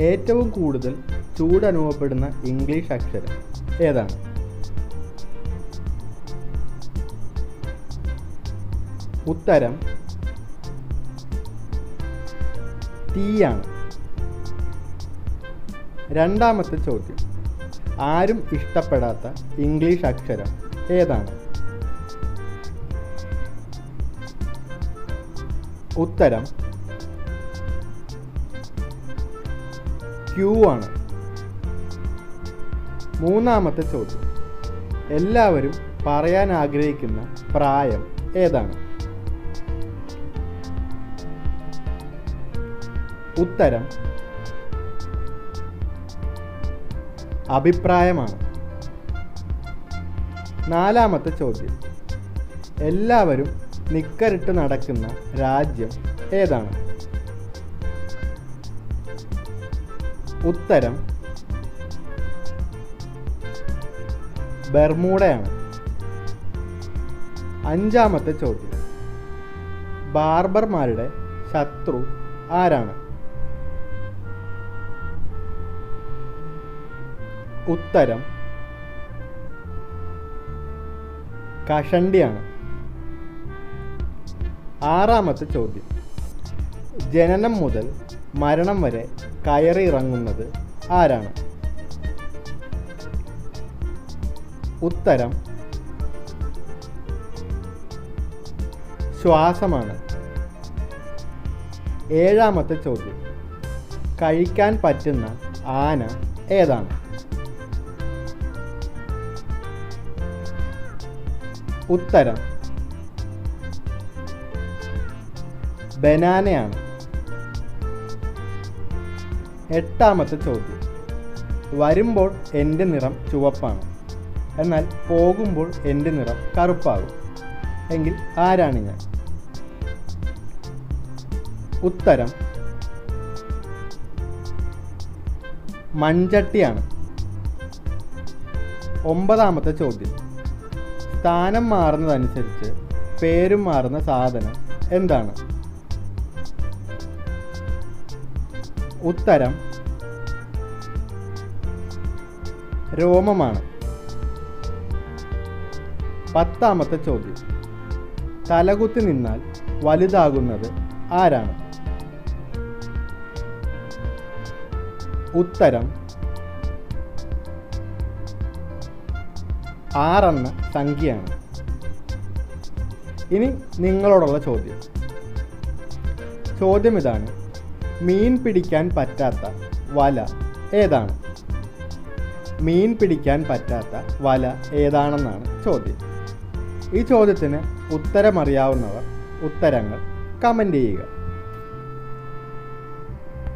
ഏറ്റവും കൂടുതൽ ചൂട് അനുഭവപ്പെടുന്ന ഇംഗ്ലീഷ് അക്ഷരം ഏതാണ്? ഉത്തരം ടി ആണ്. രണ്ടാമത്തെ ചോദ്യം, ആരും ഇഷ്ടപ്പെടാത്ത ഇംഗ്ലീഷ് അക്ഷരം ഏതാണ്? ഉത്തരം ക്യൂ ആണ്. മൂന്നാമത്തെ ചോദ്യം, എല്ലാവരും പറയാൻ ആഗ്രഹിക്കുന്ന പ്രായം ഏതാണ്? ഉത്തരം അഭിപ്രായമാണ്. നാലാമത്തെ ചോദ്യം, എല്ലാവരും നിക്കറിട്ട് നടക്കുന്ന രാജ്യം ഏതാണ്? ഉത്തരം ബർമൂഡയാണ്. അഞ്ചാമത്തെ ചോദ്യം, ബാർബർമാരുടെ ശത്രു ആരാണ്? ഉത്തരം കഷണ്ടിയാണ്. ആറാമത്തെ ചോദ്യം, ജനനം മുതൽ മരണം വരെ കയറിയിറങ്ങുന്നത് ആരാണ്? ഉത്തരം ശ്വാസമാണ്. ഏഴാമത്തെ ചോദ്യം, കഴിക്കാൻ പറ്റുന്ന ആന ഏതാണ്? ഉത്തരം ബനാനയാണ്. എട്ടാമത്തെ ചോദ്യം, വരുമ്പോൾ എൻ്റെ നിറം ചുവപ്പാണ്, എന്നാൽ പോകുമ്പോൾ എൻ്റെ നിറം കറുപ്പാകും, എങ്കിൽ ആരാണ് ഞാൻ? ഉത്തരം മൺചട്ടിയാണ്. ഒമ്പതാമത്തെ ചോദ്യം, സ്ഥാനം മാറുന്നതനുസരിച്ച് പേരും മാറുന്ന സാധനം എന്താണ്? ഉത്തരം രോമമാണ്. പത്താമത്തെ ചോദ്യം, തലകുത്തി നിന്നാൽ വലുതാകുന്നത് ആരാണ്? ഉത്തരം 6 എന്ന സംഖ്യയാണ്. ഇനി നിങ്ങളോടുള്ള ചോദ്യം ഇതാണ്, മീൻ പിടിക്കാൻ പറ്റാത്ത വല ഏതാണ്? മീൻ പിടിക്കാൻ പറ്റാത്ത വല ഏതാണെന്നാണ് ചോദ്യം. ഈ ചോദ്യത്തിന് ഉത്തരമറിയാവുന്നവർ ഉത്തരങ്ങൾ കമൻ്റ് ചെയ്യുക.